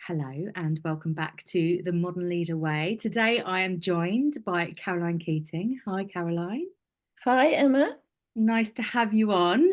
Hello and welcome back to the Modern Leader Way. Today I am joined by Caroline Keatinge. Hi, Caroline. Hi, Emma. Nice to have you on.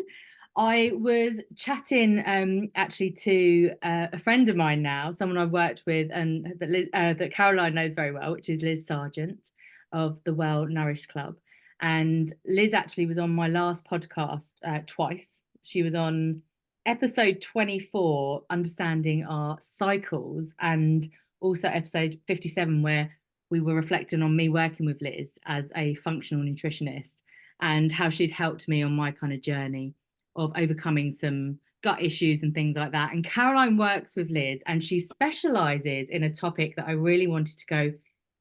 I was chatting actually to a friend of mine now, someone I've worked with and that Caroline knows very well, which is Liz Sargent of the Well Nourished Club. And Liz actually was on my last podcast twice. She was on episode 24, Understanding Our Cycles, and also episode 57, where we were reflecting on me working with Liz as a functional nutritionist and how she'd helped me on my kind of journey of overcoming some gut issues and things like that. And Caroline works with Liz and she specializes in a topic that I really wanted to go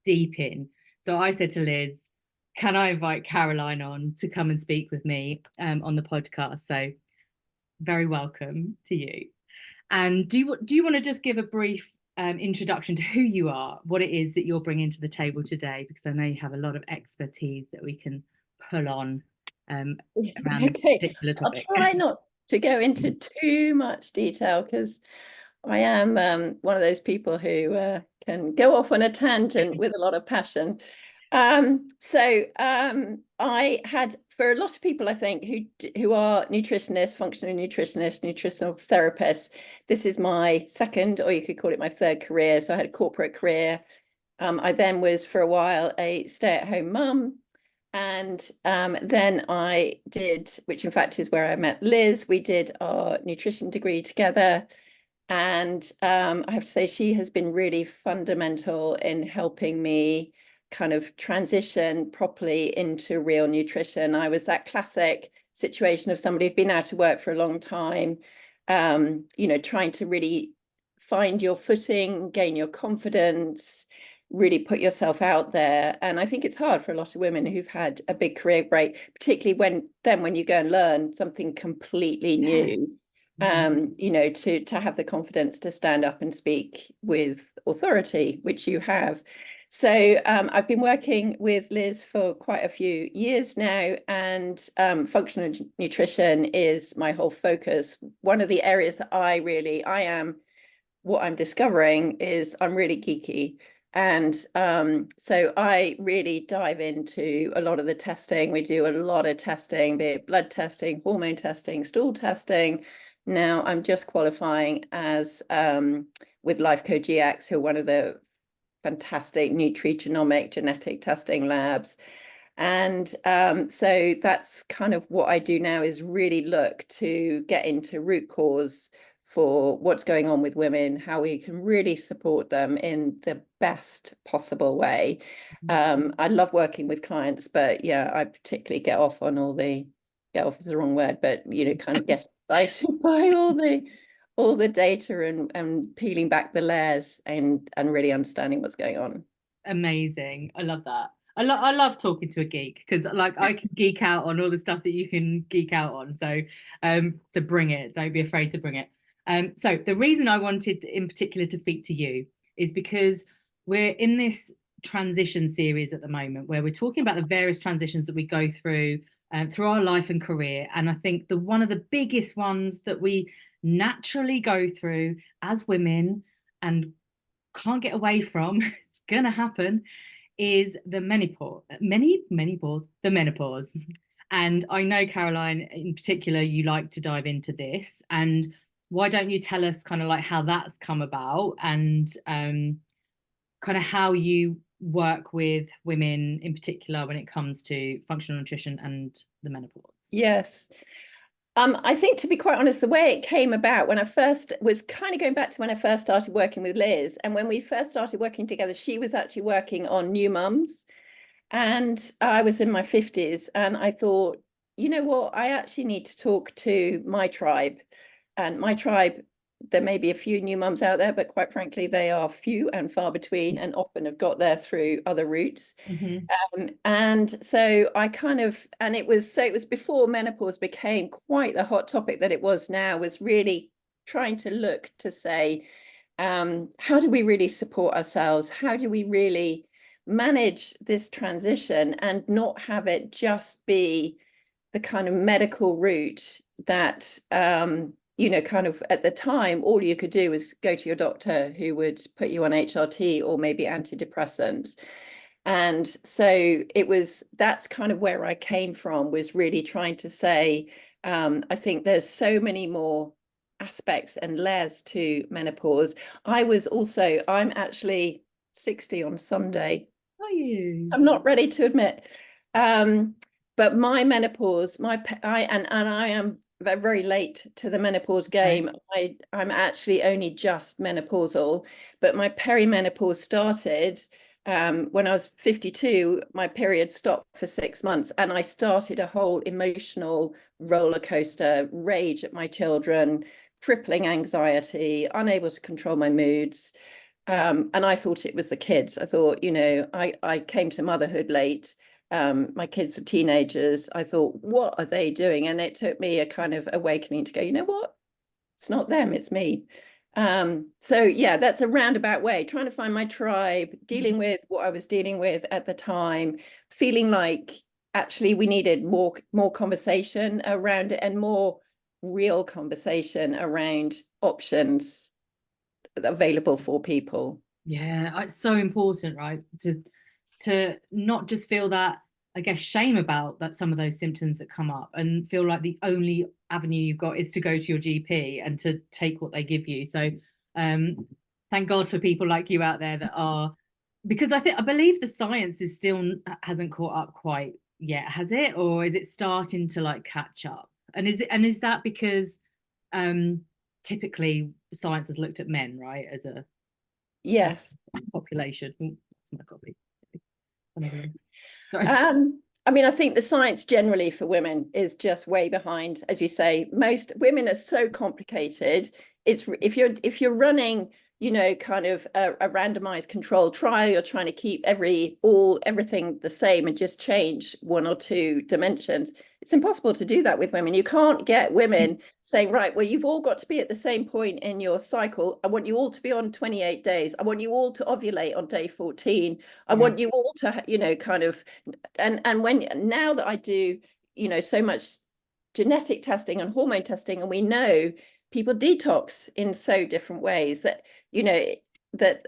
deep in. So I said to Liz, can I invite Caroline on to come and speak with me on the podcast? So very welcome to you. And do you want to just give a brief introduction to who you are, what it is that you're bringing to the table today? Because I know you have a lot of expertise that we can pull on around this Okay, particular I'll topic. try not to go into too much detail because I am one of those people who can go off on a tangent with a lot of passion. I had, for a lot of people, I think, who are nutritionists, functional nutritionists, nutritional therapists, this is my second, or you could call it my third career. So I had a corporate career. I then was, for a while, a stay-at-home mum. And then I did, which in fact is where I met Liz, we did our nutrition degree together. And I have to say, she has been really fundamental in helping me kind of transition properly into real nutrition. I was that classic situation of somebody who'd been out of work for a long time, trying to really find your footing, gain your confidence, really put yourself out there. And I think it's hard for a lot of women who've had a big career break, particularly when you go and learn something completely new, to have the confidence to stand up and speak with authority, which you have. So I've been working with Liz for quite a few years now, and functional nutrition is my whole focus. One of the areas that what I'm discovering is I'm really geeky. And so I really dive into a lot of the testing. We do a lot of testing, be it blood testing, hormone testing, stool testing. Now I'm just qualifying as with LifeCode GX, who are one of the fantastic nutrigenomic genetic testing labs. And so that's kind of what I do now, is really look to get into root cause for what's going on with women, how we can really support them in the best possible way. I love working with clients, but yeah, I particularly get off is the wrong word, but kind of get excited by all the data and peeling back the layers and really understanding what's going on. Amazing. I love that. I love talking to a geek because like I can geek out on all the stuff that you can geek out on. So bring it. Don't be afraid to bring it. So the reason I wanted in particular to speak to you is because we're in this transition series at the moment where we're talking about the various transitions that we go through our life and career. And I think one of the biggest ones that we naturally go through as women and can't get away from, it's gonna happen, is the menopause. And I know, Caroline, in particular, you like to dive into this. And why don't you tell us kind of like how that's come about and kind of how you work with women in particular when it comes to functional nutrition and the menopause? Yes. I think, to be quite honest, the way it came about when I first was kind of going back to when I first started working with Liz. And when we first started working together, she was actually working on new mums. And I was in my 50s. And I thought, you know what, I actually need to talk to my tribe. And my tribe, there may be a few new mums out there, but quite frankly, they are few and far between and often have got there through other routes. Mm-hmm. And so it was before menopause became quite the hot topic that it was now, was really trying to look to say, how do we really support ourselves? How do we really manage this transition and not have it just be the kind of medical route that, kind of at the time, all you could do was go to your doctor, who would put you on HRT or maybe antidepressants. And so that's kind of where I came from, was really trying to say, I think there's so many more aspects and layers to menopause. I'm actually 60 on Sunday. Are you? I'm not ready to admit. But my menopause, I am very late to the menopause game. I'm actually only just menopausal, but my perimenopause started when I was 52. My period stopped for 6 months, and I started a whole emotional roller coaster, rage at my children, crippling anxiety, unable to control my moods. And I thought it was the kids. I thought, I came to motherhood late. My kids are teenagers. I thought, what are they doing? And it took me a kind of awakening to go, you know what? It's not them, it's me. So yeah, that's a roundabout way, trying to find my tribe, dealing with what I was dealing with at the time, feeling like actually we needed more conversation around it, and more real conversation around options available for people. Yeah, it's so important, right? To not just feel that, I guess, shame about that, some of those symptoms that come up, and feel like the only avenue you've got is to go to your GP and to take what they give you. So thank God for people like you out there that are, because I believe the science is still hasn't caught up quite yet, has it? Or is it starting to like catch up? And is that because typically science has looked at men, right, as a Yes. population. Ooh, that's my coffee. Sorry. I mean, I think the science generally for women is just way behind. As you say, most women are so complicated. It's if you're running, kind of a randomized controlled trial, you're trying to keep everything the same and just change one or two dimensions. It's impossible to do that with women. You can't get women saying, right, well, you've all got to be at the same point in your cycle. I want you all to be on 28 days. I want you all to ovulate on day 14. I want you all to, kind of, and when now that I do, so much genetic testing and hormone testing, and we know people detox in so different ways that, that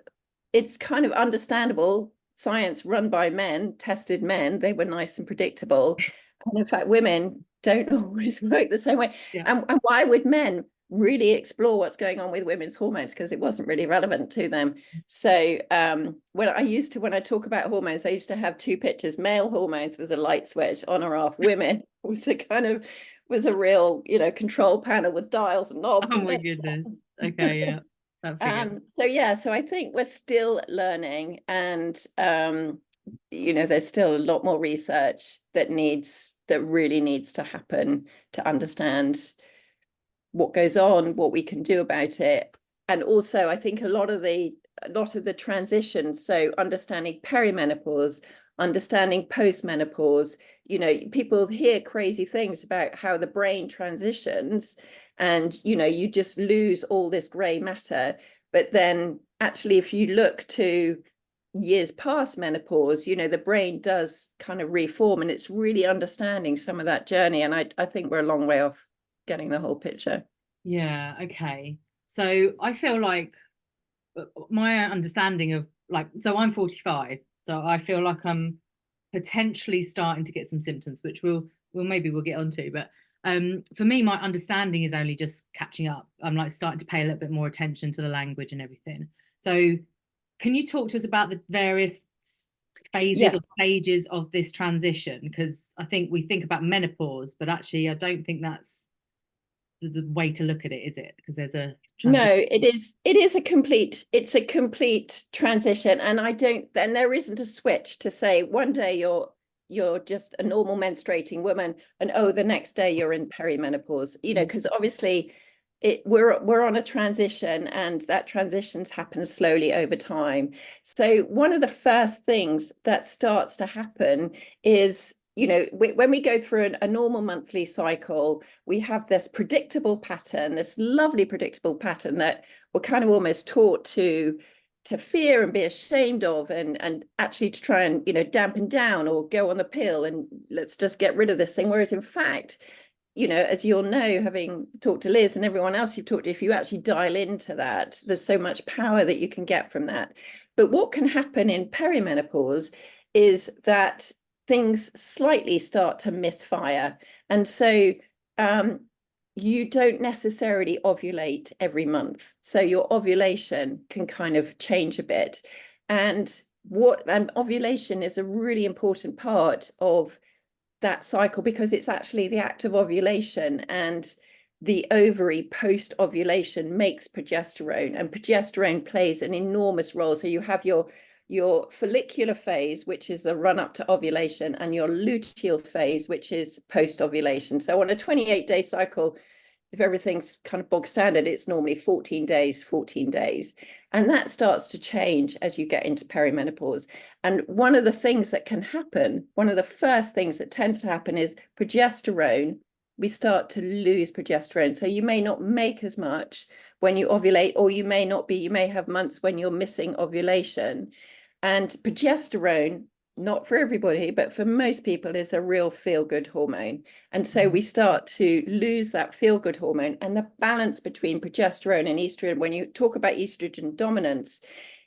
it's kind of understandable. Science run by men, tested men, they were nice and predictable. And in fact, women don't always work the same way. Yeah. And why would men really explore what's going on with women's hormones? Because it wasn't really relevant to them. So when I talk about hormones, I used to have two pictures. Male hormones was a light switch on or off. Women was a real, control panel with dials and knobs. Oh and my this. goodness. Okay, yeah. So I think we're still learning, and there's still a lot more research that really needs to happen to understand what goes on, what we can do about it. And also I think a lot of the transitions, so understanding perimenopause, understanding postmenopause, people hear crazy things about how the brain transitions, and you just lose all this gray matter. But then actually, if you look to years past menopause, the brain does kind of reform, and it's really understanding some of that journey. And I think we're a long way off getting the whole picture. Yeah, okay. So I feel like my understanding of, like, so I'm 45, so I feel like I'm potentially starting to get some symptoms, which we'll get onto. But for me, my understanding is only just catching up. I'm like starting to pay a little bit more attention to the language and everything. So can you talk to us about the various phases or stages of this transition? Because I think we think about menopause, but actually I don't think that's the way to look at it, is it? Because there's a transition. No, it's a complete transition. And there isn't a switch to say one day you're just a normal menstruating woman, and the next day you're in perimenopause, because obviously we're on a transition, and that transitions happen slowly over time. So one of the first things that starts to happen is, when we go through a normal monthly cycle, we have this predictable pattern, this lovely predictable pattern that we're kind of almost taught to fear and be ashamed of, and actually to try and dampen down or go on the pill and let's just get rid of this thing. Whereas in fact, you know, as you'll know, having talked to Liz and everyone else you've talked to, if you actually dial into that, there's so much power that you can get from that. But what can happen in perimenopause is that things slightly start to misfire. And so you don't necessarily ovulate every month. So your ovulation can kind of change a bit. And ovulation is a really important part of that cycle, because it's actually the act of ovulation, and the ovary post ovulation makes progesterone, and progesterone plays an enormous role. So you have your follicular phase, which is the run up to ovulation, and your luteal phase, which is post ovulation. So on a 28-day cycle, if everything's kind of bog standard, it's normally 14 days, 14 days. And that starts to change as you get into perimenopause. And one of the things that can happen, one of the first things that tends to happen is progesterone. We start to lose progesterone. So you may not make as much when you ovulate, or you may have months when you're missing ovulation. And progesterone, not for everybody, but for most people, is a real feel-good hormone. And so we start to lose that feel-good hormone, and the balance between progesterone and estrogen. When you talk about estrogen dominance,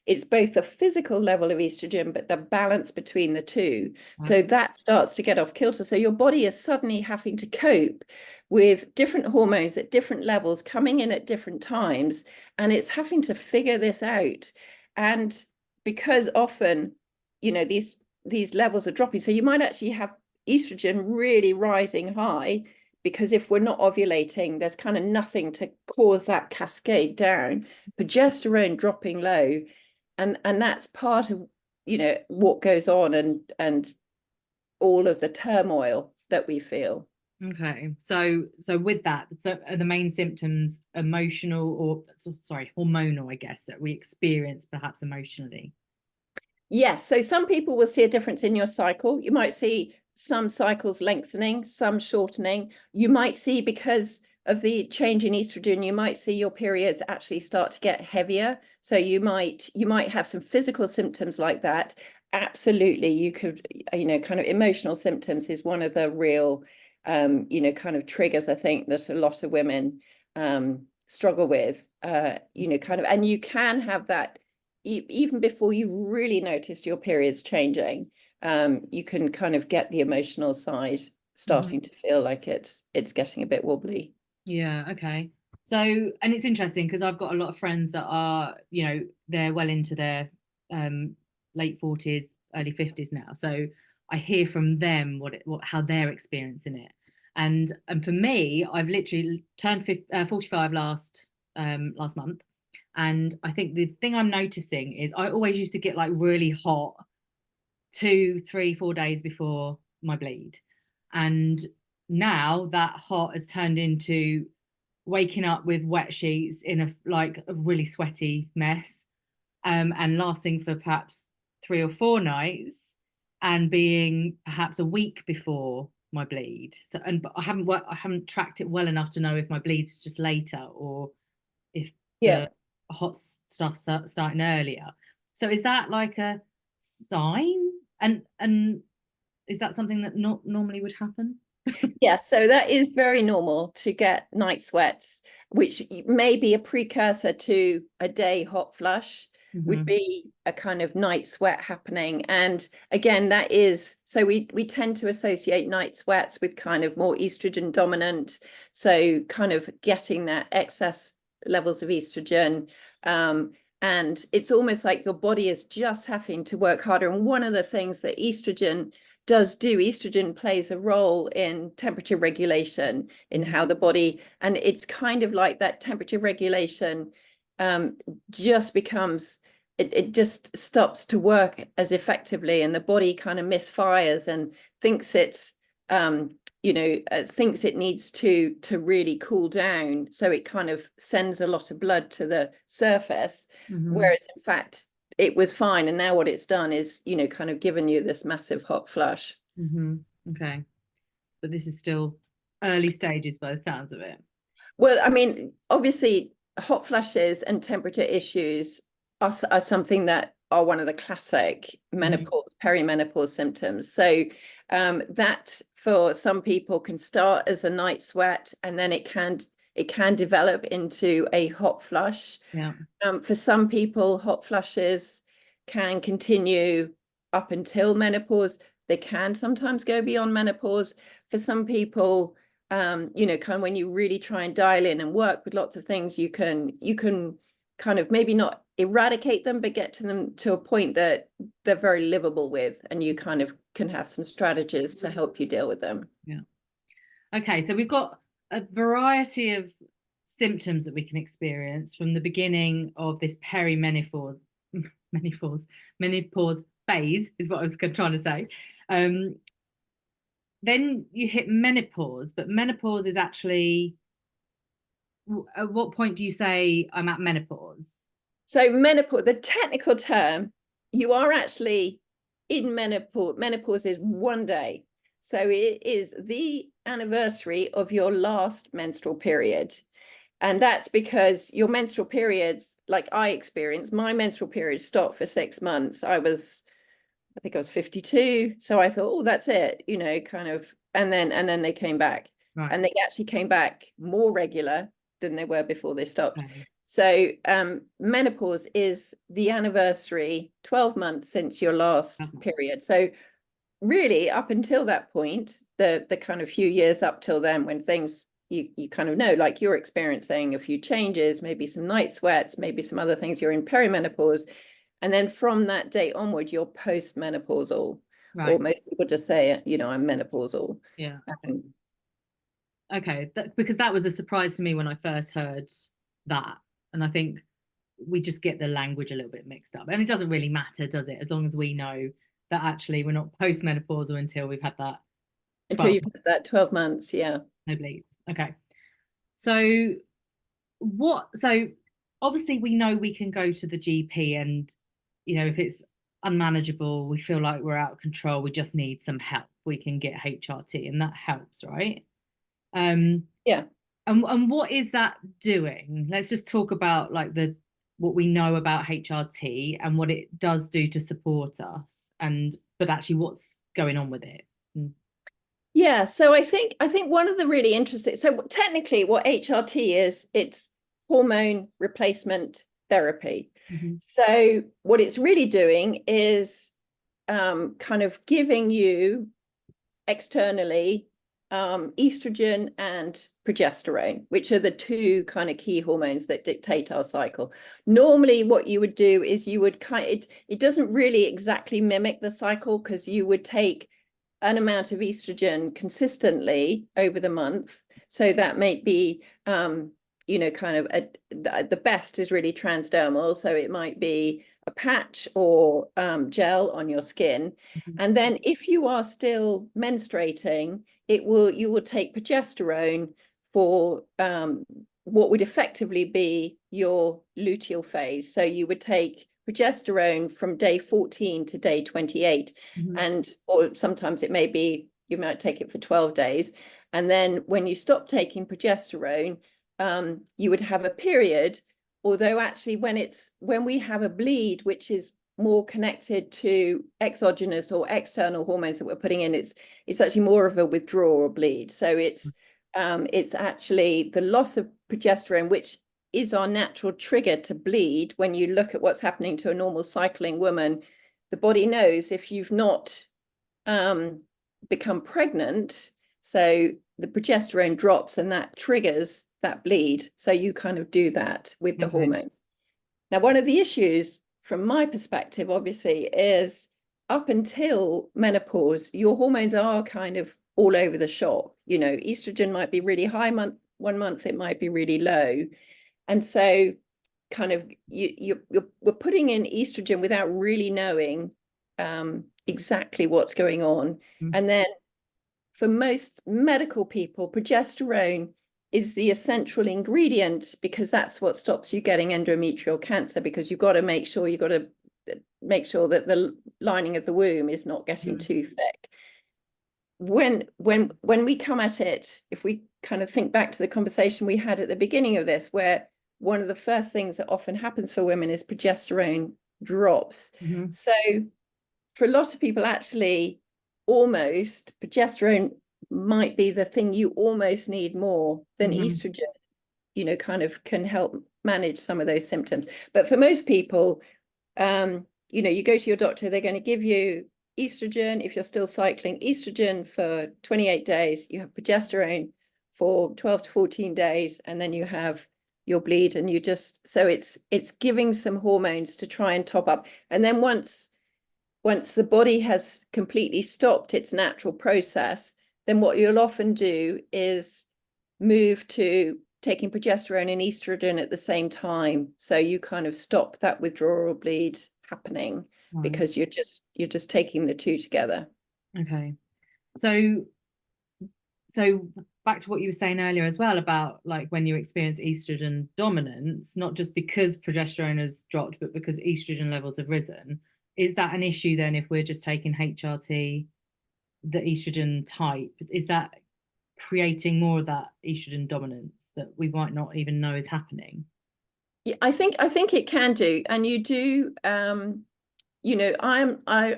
it's both the physical level of estrogen, but the balance between the two. So that starts to get off kilter. So your body is suddenly having to cope with different hormones at different levels coming in at different times, and it's having to figure this out. And because often, you know, these levels are dropping, so you might actually have estrogen really rising high, because if we're not ovulating, there's kind of nothing to cause that cascade down. Progesterone dropping low, and that's part of, you know, what goes on, and all of the turmoil that we feel. Okay, so with that, so are the main symptoms emotional, or sorry, hormonal, I guess, that we experience perhaps emotionally? Yes, so some people will see a difference in your cycle. You might see some cycles lengthening, some shortening. You might see, because of the change in estrogen, you might see your periods actually start to get heavier. So you might have some physical symptoms like that. Absolutely, you could, you know, kind of emotional symptoms is one of the real, you know, kind of triggers, I think, that a lot of women struggle with, you know, kind of, and you can have that even before you really noticed your periods changing. You can kind of get the emotional side starting to feel like it's getting a bit wobbly. Yeah, okay. So, and it's interesting because I've got a lot of friends that are, you know, they're well into their late 40s, early 50s now. So I hear from them how they're experiencing it. And for me, I've literally turned 45 last month. And I think the thing I'm noticing is I always used to get like really hot 2, 3, 4 days before my bleed. And now that hot has turned into waking up with wet sheets in a really sweaty mess, and lasting for perhaps 3 or 4 nights, and being perhaps a week before my bleed. So, but I haven't tracked it well enough to know if my bleed's just later or if Yeah. the hot stuff starting earlier. So is that like a sign? And is that something that not normally would happen? Yeah, so that is very normal to get night sweats, which may be a precursor to a day hot flush, would be a kind of night sweat happening. And again, that is, so we tend to associate night sweats with kind of more estrogen dominant. So kind of getting that excess levels of estrogen. And it's almost like your body is just having to work harder. And one of the things that estrogen plays a role in temperature regulation, in how the body, and it's kind of like that temperature regulation just becomes, it just stops to work as effectively, and the body kind of misfires and thinks it's you know, thinks it needs to really cool down, so it kind of sends a lot of blood to the surface, whereas in fact it was fine, and now what it's done is, you know, kind of given you this massive hot flush. Okay, but this is still early stages by the sounds of it. Well, I mean, obviously hot flushes and temperature issues are something that are one of the classic menopause, perimenopause symptoms. So that for some people can start as a night sweat, and then it can develop into a hot flush. Yeah. For some people, hot flushes can continue up until menopause. They can sometimes go beyond menopause. For some people, you know, kind of when you really try and dial in and work with lots of things, you can kind of maybe not eradicate them, but get to them to a point that they're very livable with, and you kind of can have some strategies to help you deal with them. Yeah. Okay, so we've got a variety of symptoms that we can experience from the beginning of this perimenopause menopause phase is what I was trying to say. Then you hit menopause, but menopause is actually, at what point do you say I'm at menopause? So menopause, the technical term, you are actually in menopause. Menopause is one day. So it is the anniversary of your last menstrual period. And that's because your menstrual periods, like I experienced, my menstrual periods stopped for 6 months. I think I was 52. So I thought, oh, that's it, you know, kind of, and then they came back. Right. And they actually came back more regular than they were before they stopped. Okay. So menopause is the anniversary, 12 months since your last period. So really up until that point, the kind of few years up till then, when things you kind of know, like you're experiencing a few changes, maybe some night sweats, maybe some other things, you're in perimenopause. And then from that date onward, you're post-menopausal. Right. Or most people just say, you know, I'm menopausal. Yeah. Okay, because that was a surprise to me when I first heard that. And I think we just get the language a little bit mixed up. And it doesn't really matter, does it? As long as we know that actually we're not post-menopausal until we've had that 12 until you've had that 12 months, yeah. No bleeds. Okay. So obviously we know we can go to the GP, and you know, if it's unmanageable, we feel like we're out of control, we just need some help, we can get HRT, and that helps, right? Yeah. And what is that doing? Let's just talk about like what we know about HRT and what it does do to support us, but actually what's going on with it. Yeah, so I think one of the really interesting, so technically what HRT is, it's hormone replacement therapy. Mm-hmm. So what it's really doing is kind of giving you externally estrogen and progesterone, which are the two kind of key hormones that dictate our cycle. Normally what you would do is you would it doesn't really exactly mimic the cycle, because you would take an amount of estrogen consistently over the month. So that may be, you know, kind of the best is really transdermal. So it might be a patch or gel on your skin. Mm-hmm. And then if you are still menstruating, you will take progesterone for what would effectively be your luteal phase. So you would take progesterone from day 14 to day 28. Mm-hmm. Or sometimes it may be, you might take it for 12 days. And then when you stop taking progesterone, you would have a period, although actually when we have a bleed, which is more connected to exogenous or external hormones that we're putting in, it's actually more of a withdrawal bleed. So it's actually the loss of progesterone, which is our natural trigger to bleed. When you look at what's happening to a normal cycling woman, the body knows if you've not become pregnant, so the progesterone drops and that triggers that bleed. So you kind of do that with the hormones. Now, one of the issues from my perspective, obviously, is up until menopause, your hormones are kind of all over the shop. You know, estrogen might be really high 1 month, it might be really low. And so kind of we're putting in estrogen without really knowing exactly what's going on. Mm-hmm. And then for most medical people, progesterone is the essential ingredient, because that's what stops you getting endometrial cancer, because you've got to make sure that the lining of the womb is not getting too thick. When we come at it, if we kind of think back to the conversation we had at the beginning of this, where one of the first things that often happens for women is progesterone drops. Mm-hmm. So for a lot of people, actually, almost progesterone might be the thing you almost need more than Mm-hmm. estrogen, kind of can help manage some of those symptoms. But for most people, you go to your doctor, they're going to give you estrogen if you're still cycling, estrogen for 28 days, you have progesterone for 12 to 14 days, and then you have your bleed, and so it's giving some hormones to try and top up. And then once the body has completely stopped its natural process, then what you'll often do is move to taking progesterone and estrogen at the same time. So you kind of stop that withdrawal bleed happening, Right. because you're just taking the two together. Okay. So back to what you were saying earlier as well about like when you experience estrogen dominance, not just because progesterone has dropped, but because estrogen levels have risen. Is that an issue then if we're just taking HRT, the estrogen type? Is that creating more of that estrogen dominance that we might not even know is happening? Yeah, I think it can do, and you do. I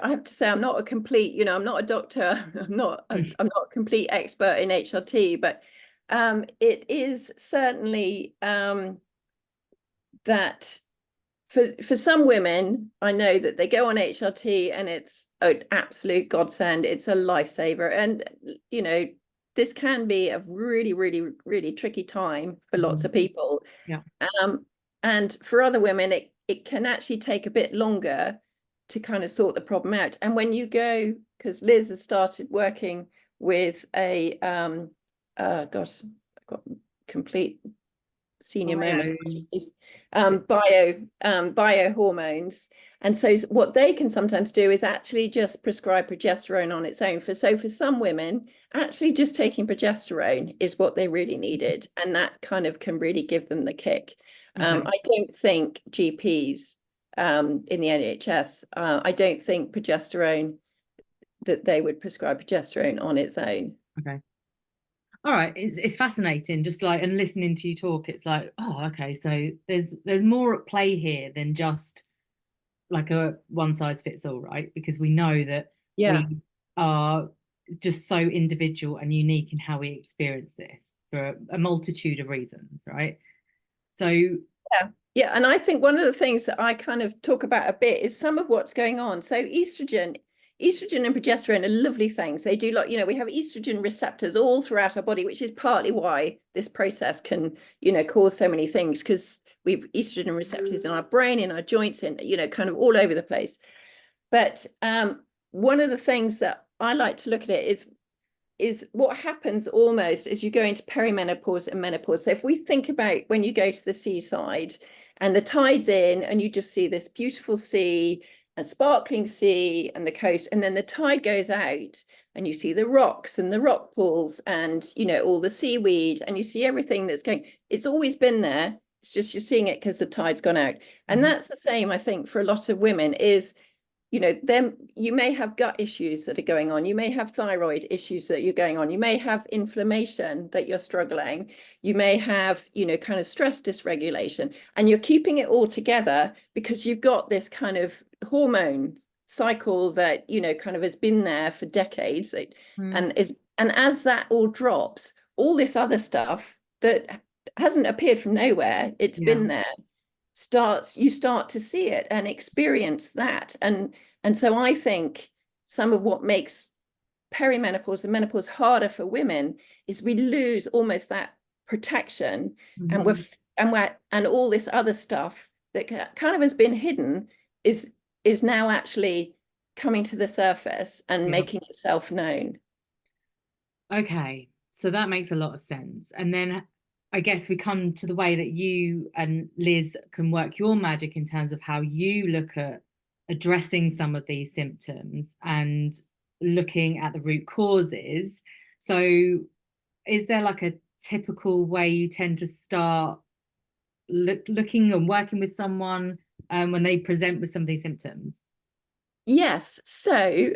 have to say I'm not a complete, I'm not a doctor. I'm not a complete expert in HRT, but it is certainly that for some women, I know that they go on HRT and it's an absolute godsend. It's a lifesaver. And, this can be a really, really, really tricky time for lots of people. Yeah. And for other women, it can actually take a bit longer to kind of sort the problem out. And when you go, because Liz has started working with a, gosh, I've got complete senior moment, is bio hormones. And so what they can sometimes do is actually just prescribe progesterone on its own. For some women, actually just taking progesterone is what they really needed, and that kind of can really give them the kick. Okay. I don't think GPs in the NHS, I don't think that they would prescribe progesterone on its own. Okay. All right, it's fascinating. Just like, and listening to you talk, it's like, oh, okay, so there's more at play here than just like a one size fits all, right? Because we know that we are just so individual and unique in how we experience this for a multitude of reasons, right? So yeah, and I think one of the things that I kind of talk about a bit is some of what's going on. So estrogen and progesterone are lovely things. They do, like, we have estrogen receptors all throughout our body, which is partly why this process can, cause so many things, because we've estrogen receptors in our brain, in our joints, and, kind of all over the place. But one of the things that I like to look at it is what happens almost as you go into perimenopause and menopause. So if we think about when you go to the seaside and the tide's in and you just see this beautiful sea and sparkling sea and the coast, and then the tide goes out and you see the rocks and the rock pools and, all the seaweed, and you see everything that's going, it's always been there. It's just you're seeing it because the tide's gone out. And that's the same, I think, for a lot of women is, then you may have gut issues that are going on. You may have thyroid issues that you're going on. You may have inflammation that you're struggling. You may have, kind of stress dysregulation, and you're keeping it all together because you've got this kind of hormone cycle that, kind of has been there for decades. And as that all drops, all this other stuff that hasn't appeared from nowhere, it's been there, you start to see it and experience that. And so I think some of what makes perimenopause and menopause harder for women is we lose almost that protection, and all this other stuff that kind of has been hidden is now actually coming to the surface and making itself known. Okay, so that makes a lot of sense. And then I guess we come to the way that you and Liz can work your magic in terms of how you look at addressing some of these symptoms and looking at the root causes. So is there like a typical way you tend to start looking and working with someone when they present with some of these symptoms? Yes. So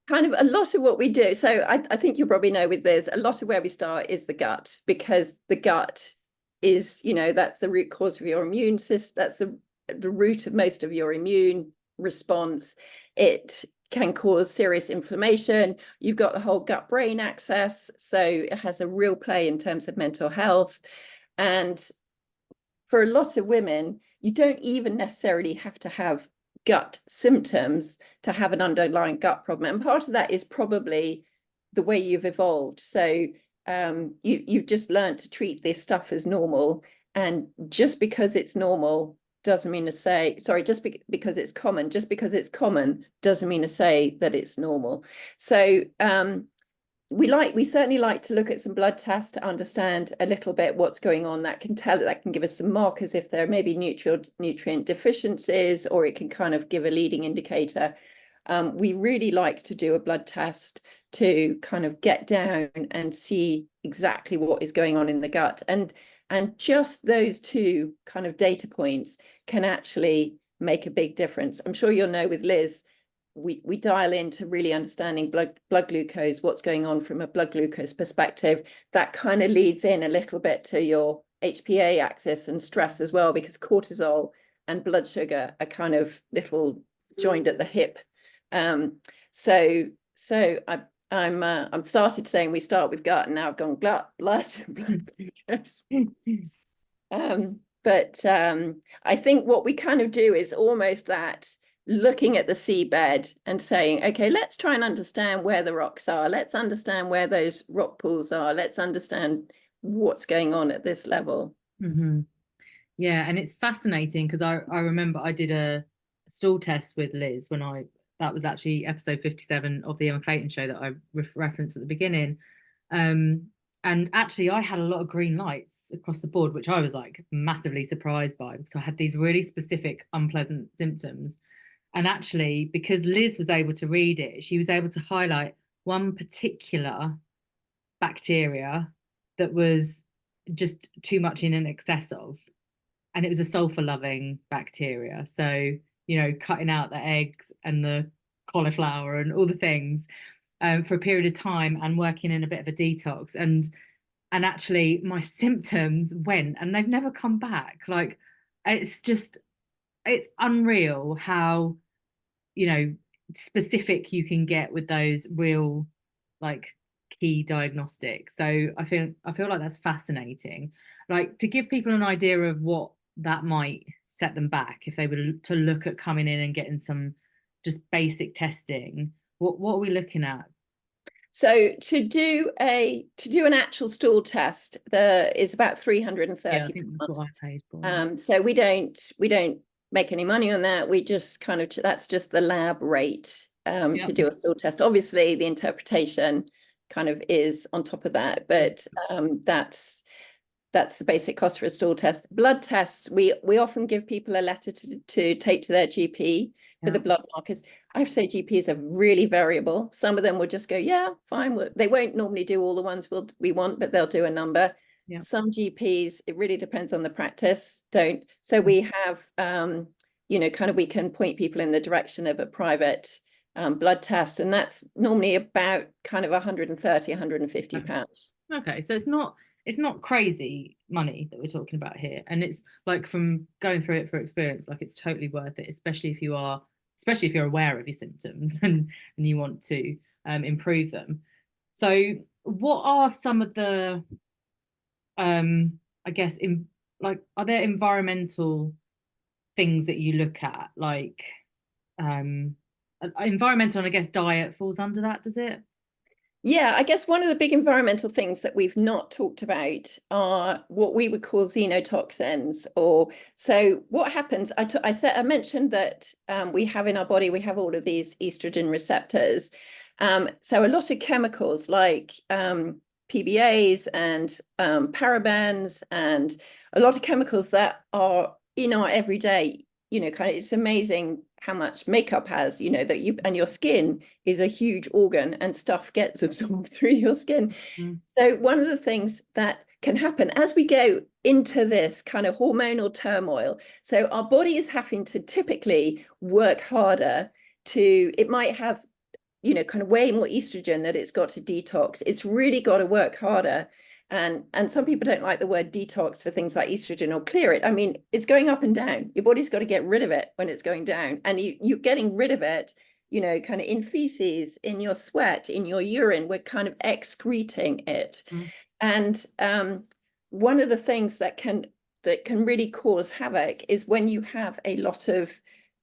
kind of a lot of what we do. So I think you probably know with this, a lot of where we start is the gut, because the gut is, that's the root cause of your immune system. That's the root of most of your immune response. It can cause serious inflammation. You've got the whole gut-brain axis, so it has a real play in terms of mental health. And for a lot of women, you don't even necessarily have to have gut symptoms to have an underlying gut problem. And part of that is probably the way you've evolved. So you've just learned to treat this stuff as normal. And just because it's normal doesn't mean to say, sorry, because it's common, just because it's common doesn't mean to say that it's normal. So we certainly like to look at some blood tests to understand a little bit what's going on. That can give us some markers if there may be nutrient deficiencies, or it can kind of give a leading indicator. We really like to do a blood test to kind of get down and see exactly what is going on in the gut. And just those two kind of data points can actually make a big difference. I'm sure you'll know with Liz, we dial into really understanding blood glucose, what's going on from a blood glucose perspective. That kind of leads in a little bit to your HPA axis and stress as well, because cortisol and blood sugar are kind of little joined at the hip. So I'm started saying we start with gut, and now I've gone blood glucose. But I think what we kind of do is almost that, looking at the seabed and saying, okay, let's try and understand where the rocks are. Let's understand where those rock pools are. Let's understand what's going on at this level. Mm-hmm. Yeah, and it's fascinating because I remember I did a stool test with Liz that was actually episode 57 of the Emma Clayton show that I referenced at the beginning. And actually I had a lot of green lights across the board, which I was like massively surprised by, because I had these really specific unpleasant symptoms. And actually, because Liz was able to read it, she was able to highlight one particular bacteria that was just too much in an excess of. And it was a sulfur-loving bacteria. So, cutting out the eggs and the cauliflower and all the things for a period of time, and working in a bit of a detox. And actually my symptoms went, and they've never come back. Like, it's unreal how specific you can get with those real, like, key diagnostics. So I feel like that's fascinating. Like, to give people an idea of what that might set them back if they were to look at coming in and getting some just basic testing, what are we looking at? So to do an actual stool test, there is about 330 Yeah, I think that's what I paid for. So we don't make any money on that. We just kind of, that's just the lab rate to do a stool test. Obviously the interpretation kind of is on top of that, but that's the basic cost for a stool test. Blood tests, we often give people a letter to take to their GP for the blood markers. I have to say GPs are really variable. Some of them will just go, yeah, fine. They won't normally do all the ones we want, but they'll do a number. Yeah. Some GPs, it really depends on the practice, don't. So we have, kind of, we can point people in the direction of a private blood test, and that's normally about kind of 130, 150 pounds. Okay, so it's not crazy money that we're talking about here, and it's like, from going through it for experience, like, it's totally worth it, especially if you're aware of your symptoms and you want to improve them. So what are some of the I guess, are there environmental things that you look at, like environmental, and I guess diet falls under that, does it? Yeah, I guess one of the big environmental things that we've not talked about are what we would call xenotoxins. So what happens, I mentioned that we have in our body, we have all of these estrogen receptors. So a lot of chemicals like PBAs and parabens, and a lot of chemicals that are in our everyday, kind of, it's amazing how much makeup has, that and your skin is a huge organ, and stuff gets absorbed through your skin. So one of the things that can happen as we go into this kind of hormonal turmoil, so our body is having to typically work harder it might have, kind of way more estrogen that it's got to detox. It's really got to work harder. And some people don't like the word detox for things like estrogen or clear it. I mean, it's going up and down. Your body's got to get rid of it when it's going down, and you're getting rid of it you know, kind of in feces, in your sweat, in your urine. We're kind of excreting it. Mm. And one of the things that can really cause havoc is when you have a lot of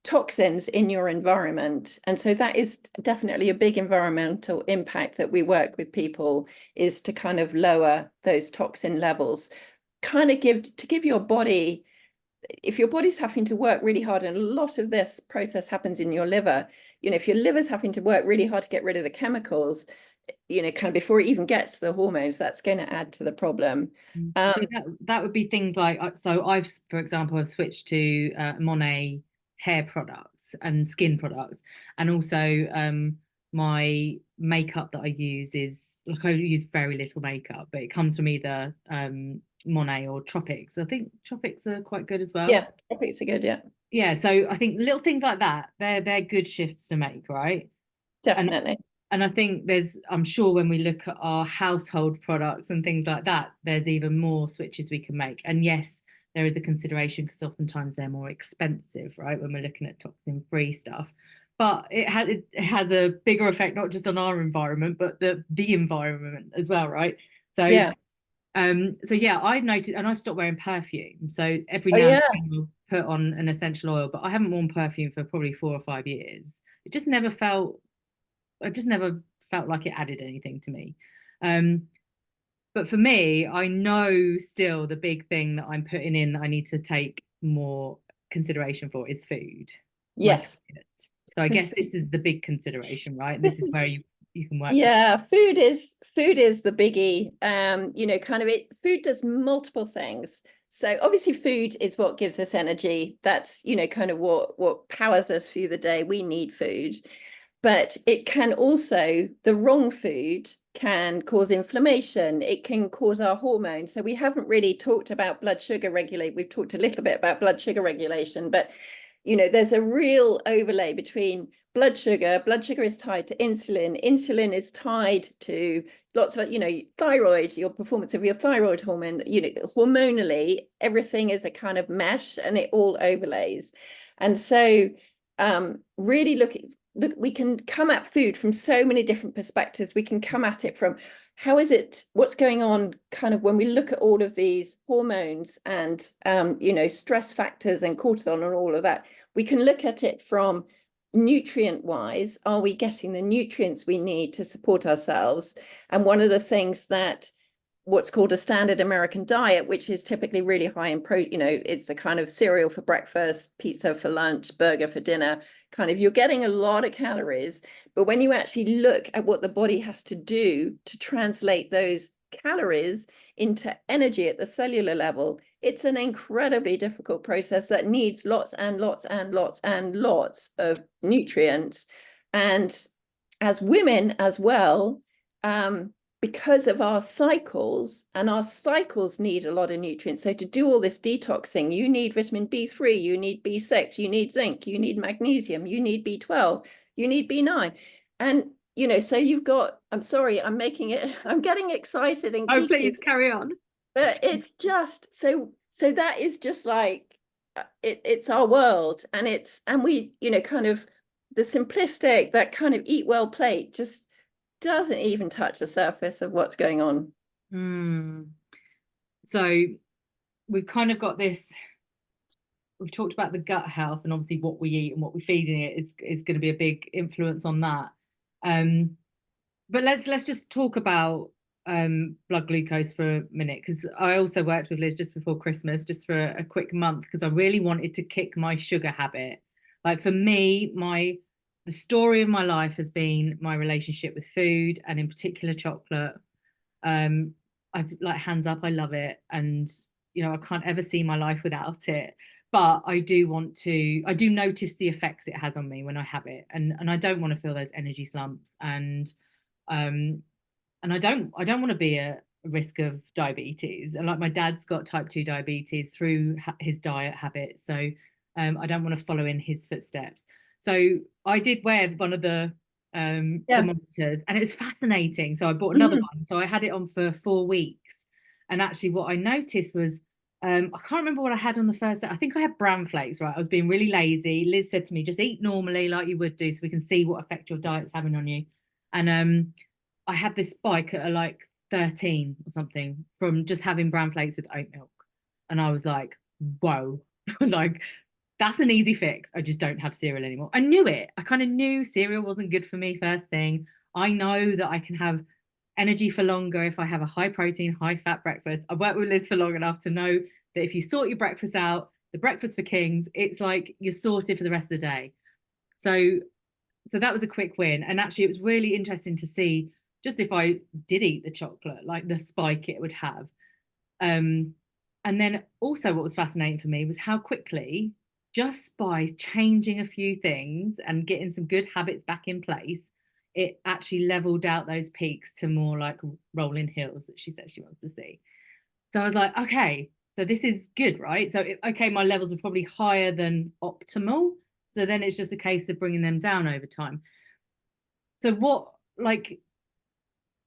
toxins in your environment. And so that is definitely a big environmental impact that we work with people, is to kind of lower those toxin levels, kind of give your body, if your body's having to work really hard, and a lot of this process happens in your liver, you know, if your liver's having to work really hard to get rid of the chemicals, you know, kind of before it even gets to the hormones, that's going to add to the problem. So that would be things like, so I've, for example, I've switched to Monet hair products and skin products, and also my makeup that I use is, like, I use very little makeup, but it comes from either Monet or Tropics. I think Tropics are quite good as well. Yeah, tropics are good. Yeah, Yeah, so I think little things like that, they're good shifts to make, right? definitely. And I think I'm sure when we look at our household products and things like that, there's even more switches we can make. And yes, there is a consideration because oftentimes they're more expensive, right? When we're looking at toxin-free stuff. But it has a bigger effect, not just on our environment, but the environment as well, right? So Yeah. so yeah, I've noticed, and I've stopped wearing perfume. So every Oh now and yeah. then I'll put on an essential oil, but I haven't worn perfume for probably 4 or 5 years. It just never felt I just never felt like it added anything to me. But for me, I know still the big thing that I'm putting in that I need to take more consideration for is food, my Yes. diet. So I guess this is the big consideration, right? And This this is is, where you can work with. yeah, food is the biggie. You know, kind of food does multiple things. So obviously food is what gives us energy. That's, you know, kind of what powers us through the day. We need food. But it can also, the wrong food can cause inflammation. It can cause our hormones. So we haven't really talked about blood sugar regulation. We've talked a little bit about blood sugar regulation, but you know, there's a real overlay between blood sugar. Blood sugar is tied to insulin. Insulin is tied to lots of, you know, thyroid, your performance of your thyroid hormone. You know, hormonally, everything is a kind of mesh and it all overlays. And so really look, we can come at food from so many different perspectives. We can come at it from how is it, what's going on kind of when we look at all of these hormones and, you know, stress factors and cortisol and all of that. We can look at it from nutrient wise. Are we getting the nutrients we need to support ourselves? And one of the things that what's called a standard American diet, which is typically really high in protein, you know, it's a kind of cereal for breakfast, pizza for lunch, burger for dinner, kind of, you're getting a lot of calories. But when you actually look at what the body has to do to translate those calories into energy at the cellular level, it's an incredibly difficult process that needs lots and lots and lots and lots of nutrients. And as women as well, because of our cycles, and our cycles need a lot of nutrients. So to do all this detoxing, you need vitamin B3, you need B6, you need zinc, you need magnesium, you need B12, you need B9. And, you know, so you've got, I'm sorry, I'm getting excited and Oh, geeky. please carry on. But it's just, so that is just like, it's our world. And we, you know, kind of the simplistic, that kind of eat well plate just doesn't even touch the surface of what's going on. So we've kind of got this, we've talked about the gut health, and obviously what we eat and what we're feeding it is going to be a big influence on that. But let's just talk about blood glucose for a minute, because I also worked with Liz just before Christmas, just for a quick month, because I really wanted to kick my sugar habit. Like for me, the story of my life has been my relationship with food, and in particular chocolate. I like, hands up, I love it, and you know I can't ever see my life without it. But I do notice the effects it has on me when I have it, and I don't want to feel those energy slumps, um and I don't want to be a risk of diabetes. And like my dad's got type 2 diabetes through his diet habits, so I don't want to follow in his footsteps. So I did wear one of the monitors, and it was fascinating. So I bought another one. So I had it on for 4 weeks, and actually what I noticed was I can't remember what I had on the first day. I think I had bran flakes, right? I was being really lazy. Liz said to me, just eat normally like you would do so we can see what effect your diet's having on you. And I had this spike at like 13 or something from just having bran flakes with oat milk. And I was like, whoa, like that's an easy fix. I just don't have cereal anymore. I knew it. I kind of knew cereal wasn't good for me first thing. I know that I can have energy for longer if I have a high protein, high fat breakfast. I've worked with Liz for long enough to know that if you sort your breakfast out, the breakfast for kings, it's like you're sorted for the rest of the day. So that was a quick win. And actually it was really interesting to see just if I did eat the chocolate, like the spike it would have. And then also what was fascinating for me was how quickly, just by changing a few things and getting some good habits back in place, it actually leveled out those peaks to more like rolling hills that she said she wants to see. So I was like, okay, so this is good, right? So, okay, my levels are probably higher than optimal. So then it's just a case of bringing them down over time. So what, like,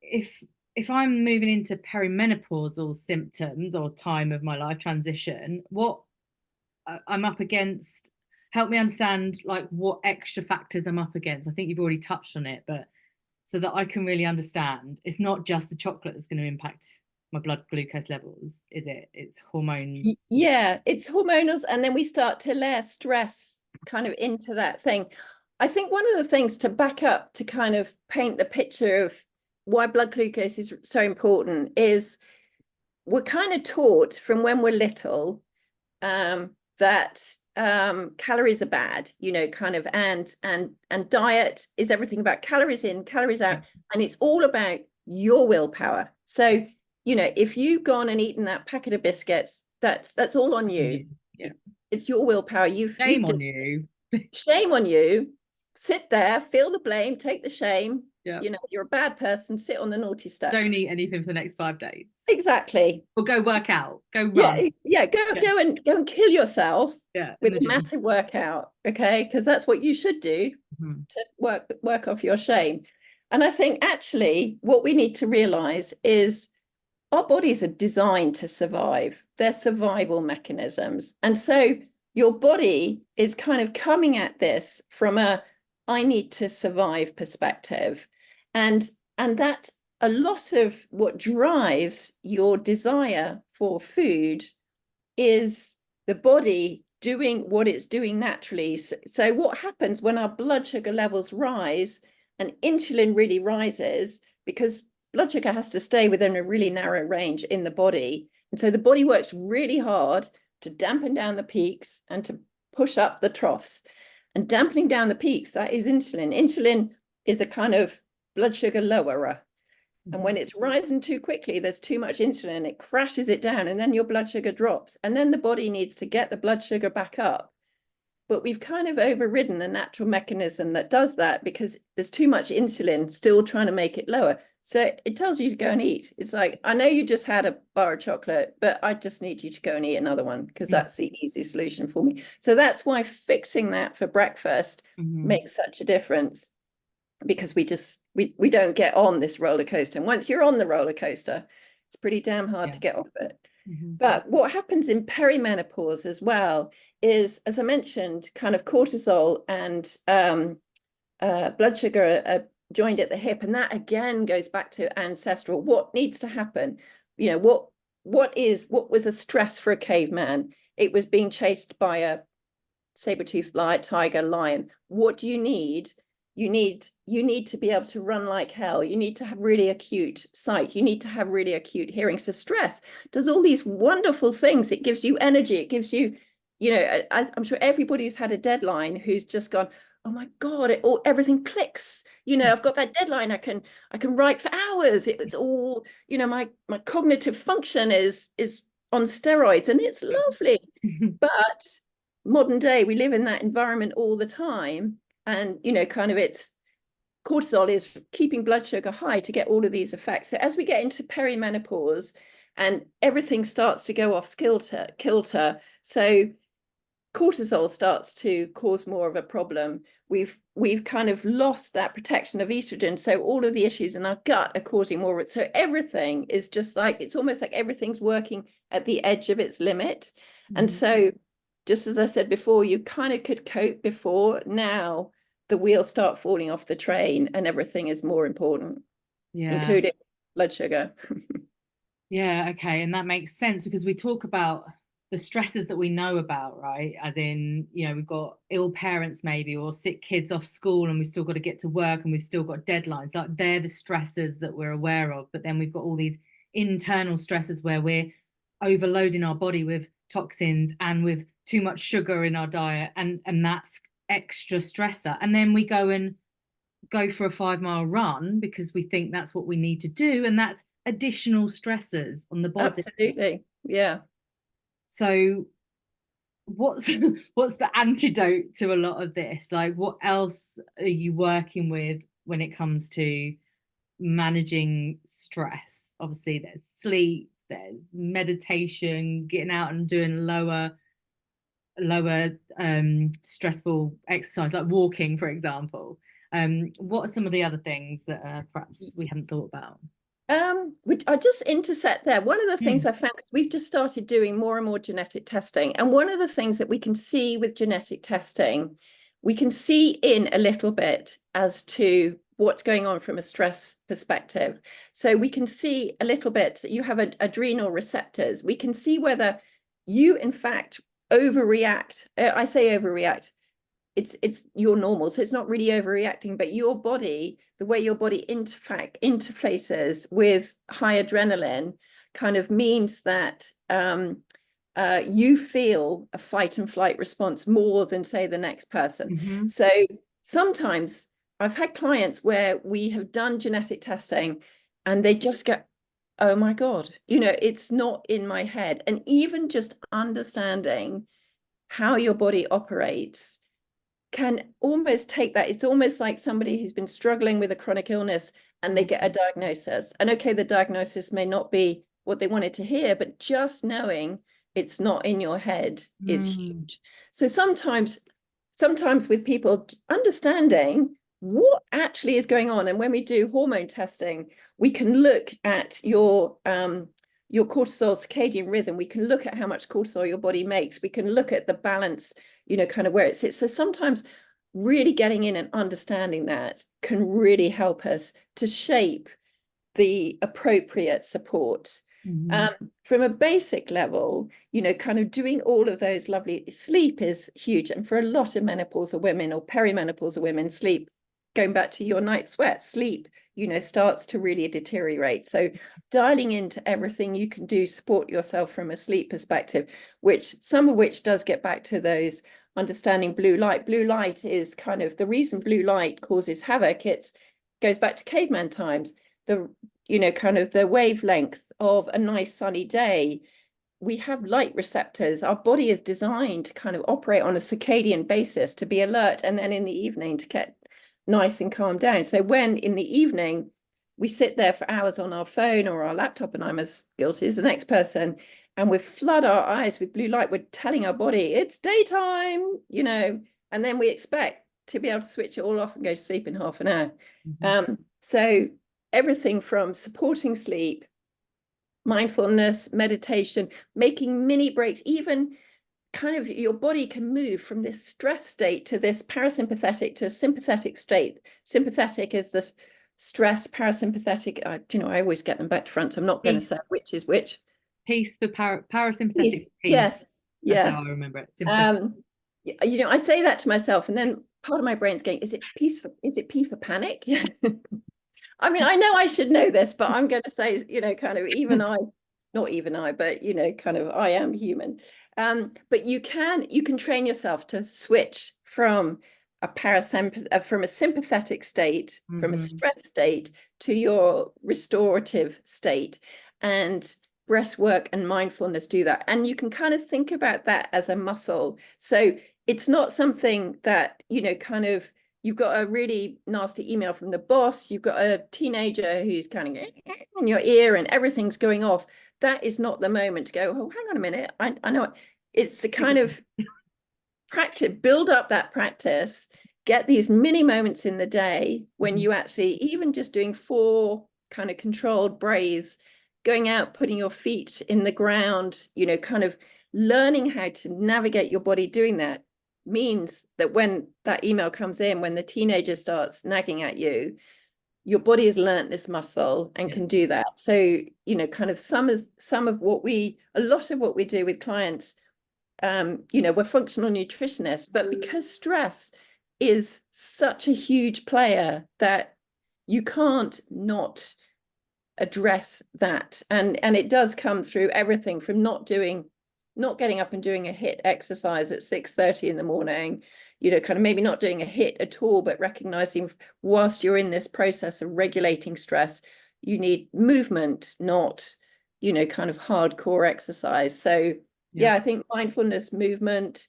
if I'm moving into perimenopausal symptoms or time of my life transition, what I'm up against, help me understand like what extra factors I'm up against. I think you've already touched on it, but so that I can really understand, it's not just the chocolate that's going to impact my blood glucose levels, is it? It's hormones. Yeah, it's hormonals, and then we start to layer stress kind of into that thing. I think one of the things to back up to kind of paint the picture of why blood glucose is so important is we're kind of taught from when we're little that calories are bad, you know, kind of, and diet is everything about calories in, calories out, and it's all about your willpower. So, you know, if you've gone and eaten that packet of biscuits, that's all on you. Yeah. It's your willpower. Shame on you. Shame on you. Sit there, feel the blame, take the shame. Yeah. You know, you're a bad person, sit on the naughty stuff. Don't eat anything for the next 5 days. Exactly. Or go work out. Go run. Yeah, go and kill yourself with a massive workout, okay? Because that's what you should do to work off your shame. And I think actually what we need to realize is our bodies are designed to survive. They're survival mechanisms. And so your body is kind of coming at this from a I need to survive perspective. And that a lot of what drives your desire for food is the body doing what it's doing naturally. So what happens when our blood sugar levels rise and insulin really rises, because blood sugar has to stay within a really narrow range in the body. And so the body works really hard to dampen down the peaks and to push up the troughs. And dampening down the peaks, that is insulin. Insulin is a kind of blood sugar lowerer. And when it's rising too quickly, there's too much insulin, it crashes it down, and then your blood sugar drops. And then the body needs to get the blood sugar back up. But we've kind of overridden the natural mechanism that does that because there's too much insulin still trying to make it lower. So it tells you to go and eat. It's like, I know you just had a bar of chocolate, but I just need you to go and eat another one because that's the easy solution for me. So that's why fixing that for breakfast makes such a difference. Because we don't get on this roller coaster. And once you're on the roller coaster, it's pretty damn hard to get off it. But what happens in perimenopause as well is, as I mentioned, kind of cortisol and blood sugar are joined at the hip. And that again goes back to ancestral. What needs to happen? You know, what was a stress for a caveman? It was being chased by a saber-toothed tiger, lion. What do you need? You need to be able to run like hell. You need to have really acute sight. You need to have really acute hearing. So stress does all these wonderful things. It gives you energy. It gives you, you know, I'm sure everybody's had a deadline who's just gone, oh my God, everything clicks. You know, I've got that deadline. I can write for hours. It's all, you know, my cognitive function is on steroids and it's lovely. But modern day, we live in that environment all the time. And, you know, kind of it's cortisol is keeping blood sugar high to get all of these effects. So as we get into perimenopause and everything starts to go off kilter, so cortisol starts to cause more of a problem. We've kind of lost that protection of estrogen. So all of the issues in our gut are causing more. So everything is just like, it's almost like everything's working at the edge of its limit. And so just as I said before, you kind of could cope before. Now the wheels start falling off the train and everything is more important, including blood sugar. Yeah, okay. And that makes sense because we talk about the stresses that we know about, right? As in, you know, we've got ill parents maybe, or sick kids off school, and we've still got to get to work and we've still got deadlines. Like they're the stresses that we're aware of. But then we've got all these internal stresses where we're overloading our body with toxins and with too much sugar in our diet, and that's extra stressor. And then we go for a 5-mile run because we think that's what we need to do, and that's additional stressors on the body. Absolutely. Yeah. So what's the antidote to a lot of this? Like, what else are you working with when it comes to managing stress? Obviously there's sleep, there's meditation, getting out and doing lower stressful exercise like walking, for example. What are some of the other things that perhaps we haven't thought about? I just intersect there. One of the things I found is we've just started doing more and more genetic testing. And one of the things that we can see with genetic testing, we can see in a little bit as to what's going on from a stress perspective. So we can see a little bit, you have adrenal receptors. We can see whether you, in fact, overreact. I say overreact. It's your normal, so it's not really overreacting, but your body, the way your body interfaces with high adrenaline kind of means that you feel a fight and flight response more than, say, the next person. So sometimes I've had clients where we have done genetic testing and they just go, oh my God, you know, it's not in my head. And even just understanding how your body operates can almost take that. It's almost like somebody who's been struggling with a chronic illness and they get a diagnosis. And okay, the diagnosis may not be what they wanted to hear, but just knowing it's not in your head is huge. So sometimes with people understanding what actually is going on. And when we do hormone testing, we can look at your cortisol circadian rhythm. We can look at how much cortisol your body makes. We can look at the balance, you know, kind of where it sits. So sometimes really getting in and understanding that can really help us to shape the appropriate support. From a basic level, you know, kind of doing all of those lovely, sleep is huge. And for a lot of menopausal women or perimenopausal women, sleep, going back to your night sweat, sleep, you know, starts to really deteriorate. So dialing into everything you can do, support yourself from a sleep perspective, some of which does get back to those understanding blue light. Blue light is kind of the reason blue light causes havoc. It goes back to caveman times. You know, kind of the wavelength of a nice sunny day. We have light receptors. Our body is designed to kind of operate on a circadian basis to be alert, and then in the evening to get nice and calm down. So when in the evening we sit there for hours on our phone or our laptop, and I'm as guilty as the next person, and we flood our eyes with blue light, we're telling our body it's daytime, you know, and then we expect to be able to switch it all off and go to sleep in half an hour. So everything from supporting sleep, mindfulness, meditation, making mini breaks, even kind of your body can move from this stress state to this parasympathetic to a sympathetic state. Sympathetic is this stress, parasympathetic, you know, I always get them back to front, so I'm not going to say which is which. Peace for parasympathetic peace. Yes. Yeah. That's how I remember it. You know, I say that to myself, and then part of my brain's going, is it P for panic? I mean, I know I should know this, but I'm going to say, you know, kind of not even I, but, you know, kind of I am human. But you can train yourself to switch from from a sympathetic state, from a stress state to your restorative state. And breath work and mindfulness do that. And you can kind of think about that as a muscle. So it's not something that, you know, kind of, you've got a really nasty email from the boss, you've got a teenager who's kind of in your ear and everything's going off. That is not the moment to go, oh, hang on a minute. I know it's the kind of practice, build up that practice, get these mini moments in the day when you actually, even just doing 4 kind of controlled breaths, going out, putting your feet in the ground, you know, kind of learning how to navigate your body doing that means that when that email comes in, when the teenager starts nagging at you, your body has learned this muscle and can do that. So, you know, kind of some of what we, a lot of what we do with clients, you know, we're functional nutritionists, but because stress is such a huge player that you can't not address that. And it does come through everything from not getting up and doing a HIIT exercise at 6:30 in the morning, you know, kind of maybe not doing a HIIT at all, but recognizing whilst you're in this process of regulating stress, you need movement, not, you know, kind of hardcore exercise. So yeah, I think mindfulness, movement,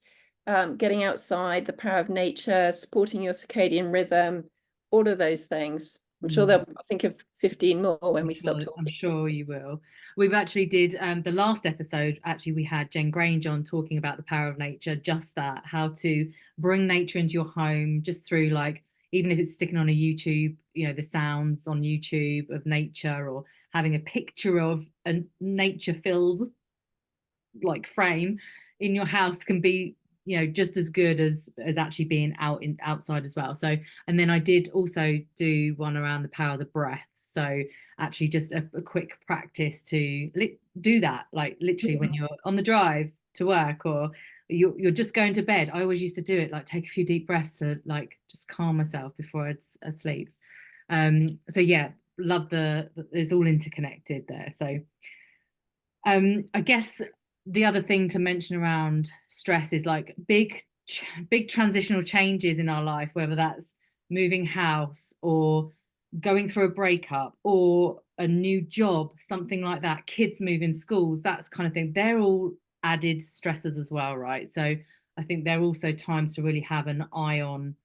getting outside, the power of nature, supporting your circadian rhythm, all of those things. I'm sure they'll think of 15 more when we stop talking. I'm sure you will. We've actually did the last episode, actually we had Jen Grange on talking about the power of nature, just that, how to bring nature into your home just through, like, even if it's sticking on a YouTube, you know, the sounds on YouTube of nature, or having a picture of a nature filled like frame in your house can be, you know, just as good as actually being outside as well. So, and then I did also do one around the power of the breath, so actually just a quick practice to do that, like literally when you're on the drive to work, or you're just going to bed. I always used to do it, like take a few deep breaths to like just calm myself before I'd sleep. So yeah, love it's all interconnected there. So I guess the other thing to mention around stress is like big transitional changes in our life, whether that's moving house or going through a breakup or a new job, something like that, kids moving schools, that's kind of thing. They're all added stressors as well, right? So I think they're also times to really have an eye on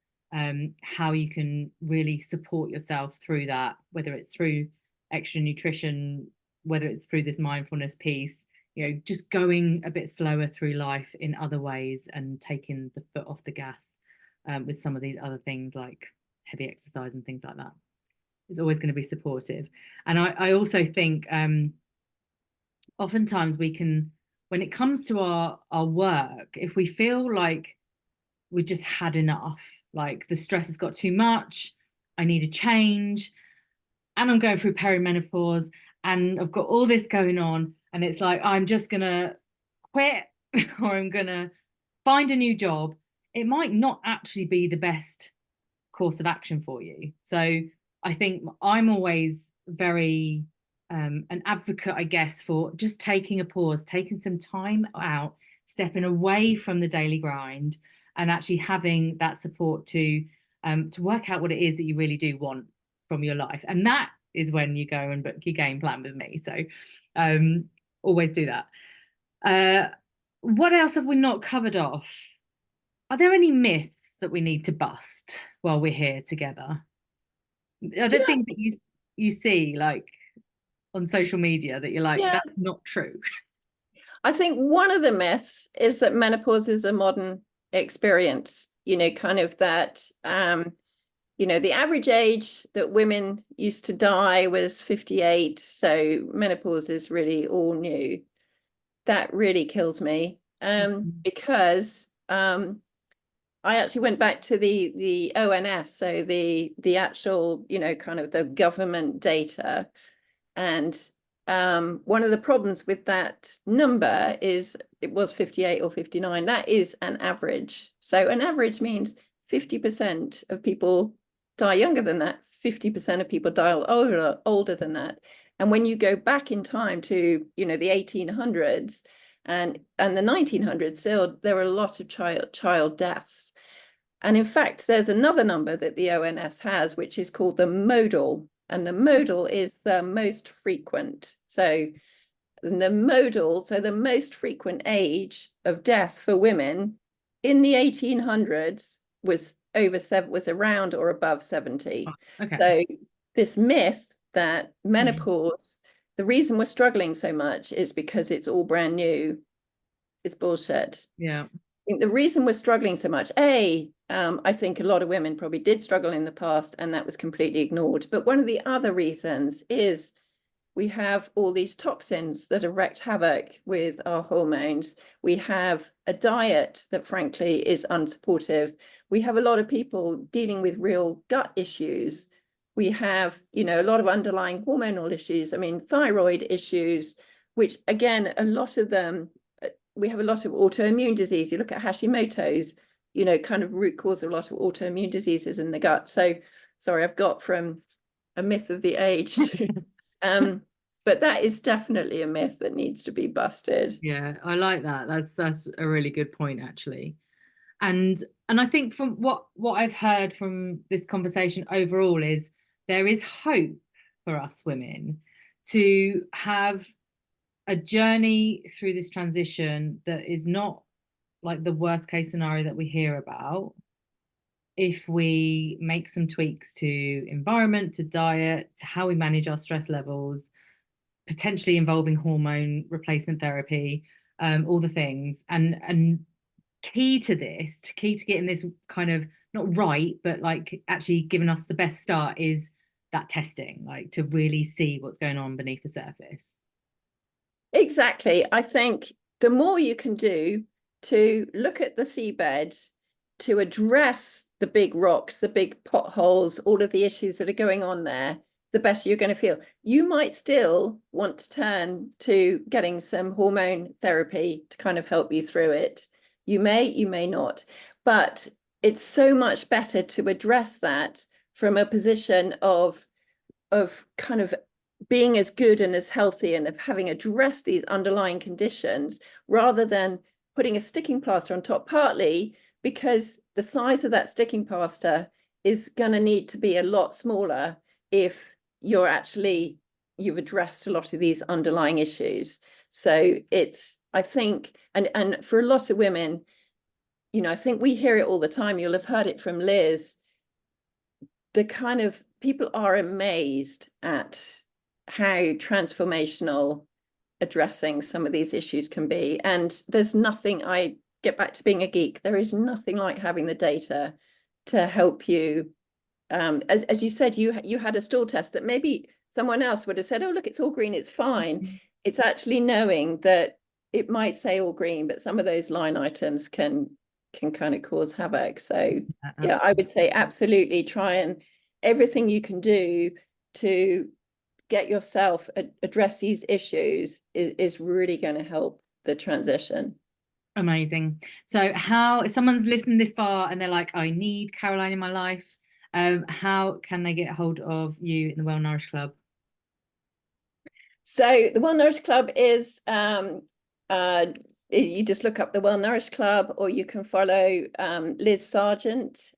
how you can really support yourself through that, whether it's through extra nutrition, whether it's through this mindfulness piece, you know, just going a bit slower through life in other ways and taking the foot off the gas with some of these other things like heavy exercise and things like that. It's always going to be supportive. And I also think oftentimes we can, when it comes to our work, if we feel like we just had enough, like the stress has got too much, I need a change, and I'm going through perimenopause and I've got all this going on, and it's like I'm just gonna quit or I'm gonna find a new job, it might not actually be the best course of action for you. So I think I'm always very an advocate, I guess, for just taking a pause, taking some time out, stepping away from the daily grind, and actually having that support to work out what it is that you really do want from your life. And that is when you go and book your game plan with me. So always do that. What else have we not covered off? Are there any myths that we need to bust while we're here together? Are there things that you see like on social media that you're like, that's not true? I think one of the myths is that menopause is a modern experience, you know, kind of that, you know, the average age that women used to die was 58. So menopause is really all new. That really kills me because I actually went back to the ONS, so the actual, you know, kind of the government data. And one of the problems with that number is it was 58 or 59. That is an average. So an average means 50% of people die younger than that. 50% of people die older than that. And when you go back in time to, you know, the 1800s and the 1900s, still there were a lot of child deaths. And in fact, there's another number that the ONS has, which is called the modal. And the modal is the most frequent. So the modal, so the most frequent age of death for women in the 1800s was around or above 70. Okay. So this myth that menopause, the reason we're struggling so much is because it's all brand new, is bullshit. Yeah. think the reason we're struggling so much, I think a lot of women probably did struggle in the past and that was completely ignored. But one of the other reasons is we have all these toxins that have wreaked havoc with our hormones. We have a diet that frankly is unsupportive. We have a lot of people dealing with real gut issues. We have, you know, a lot of underlying hormonal issues. I mean, thyroid issues, which again, a lot of them, we have a lot of autoimmune disease. You look at Hashimoto's, you know, kind of root cause of a lot of autoimmune diseases in the gut. So sorry, I've got from a myth of the age to but that is definitely a myth that needs to be busted. Yeah, I like that. That's a really good point, actually. And I think from what I've heard from this conversation overall is there is hope for us women to have a journey through this transition that is not like the worst case scenario that we hear about, if we make some tweaks to environment, to diet, to how we manage our stress levels, potentially involving hormone replacement therapy, all the things. And key to this, key to getting this kind of not right, but like actually giving us the best start is that testing, like to really see what's going on beneath the surface. Exactly. I think the more you can do to look at the seabed, to address the big rocks, the big potholes, all of the issues that are going on there, the better you're going to feel. You might still want to turn to getting some hormone therapy to kind of help you through it. You may not, but it's so much better to address that from a position of kind of being as good and as healthy and of having addressed these underlying conditions rather than putting a sticking plaster on top, partly because the size of that sticking plaster is going to need to be a lot smaller if you've addressed a lot of these underlying issues. So it's, I think, and for a lot of women, you know, I think we hear it all the time. You'll have heard it from Liz. The kind of people are amazed at how transformational addressing some of these issues can be. And there's nothing, I get back to being a geek, there is nothing like having the data to help you. As you said, you had a stool test that maybe someone else would have said, oh, look, it's all green, it's fine. It's actually knowing that it might say all green, but some of those line items can kind of cause havoc. So yeah, I would say absolutely try and everything you can do to get yourself address these issues is really going to help the transition. Amazing. So how, if someone's listened this far and they're like, I need Caroline in my life, how can they get hold of you in the Well Nourished Club? So the Well Nourished Club is you just look up the Well Nourished Club, or you can follow Liz Sargent.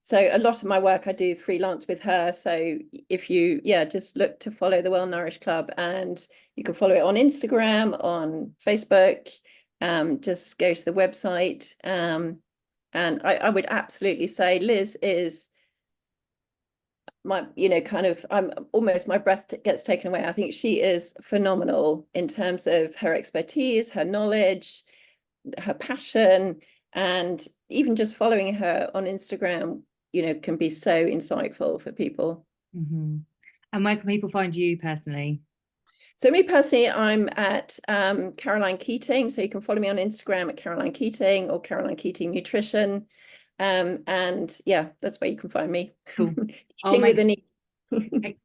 So a lot of my work I do freelance with her. So if you, just look to follow the Well Nourished Club, and you can follow it on Instagram, on Facebook. Just go to the website. And I would absolutely say Liz is my, you know, kind of, I'm almost, my breath gets taken away. I think she is phenomenal in terms of her expertise, her knowledge, her passion, and even just following her on Instagram, you know, can be so insightful for people. Mm-hmm. And where can people find you personally? So me personally, I'm at Caroline Keatinge. So you can follow me on Instagram at Caroline Keatinge or Caroline Keatinge Nutrition. And yeah, that's where you can find me. Cool. Keatinge with an E.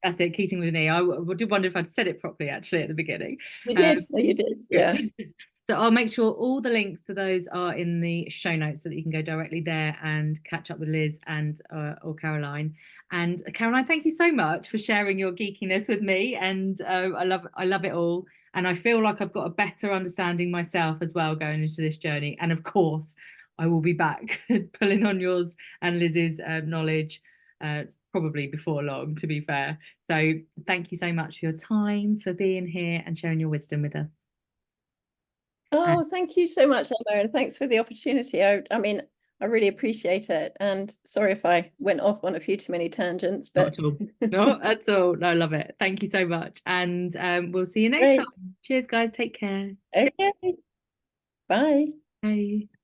That's it, Keatinge with an E. I did wonder if I'd said it properly actually at the beginning. You did. You did. Yeah. So I'll make sure all the links to those are in the show notes so that you can go directly there and catch up with Liz and or Caroline. And Caroline, thank you so much for sharing your geekiness with me. And I love it all. And I feel like I've got a better understanding myself as well going into this journey. And of course, I will be back pulling on yours and Liz's knowledge probably before long, to be fair. So thank you so much for your time, for being here and sharing your wisdom with us. Oh, thank you so much, Emma, and thanks for the opportunity. I mean, I really appreciate it. And sorry if I went off on a few too many tangents, but not at all. Not at all. No, I love it. Thank you so much. And we'll see you next great. time. Cheers, guys. Take care. Okay. Bye. Bye.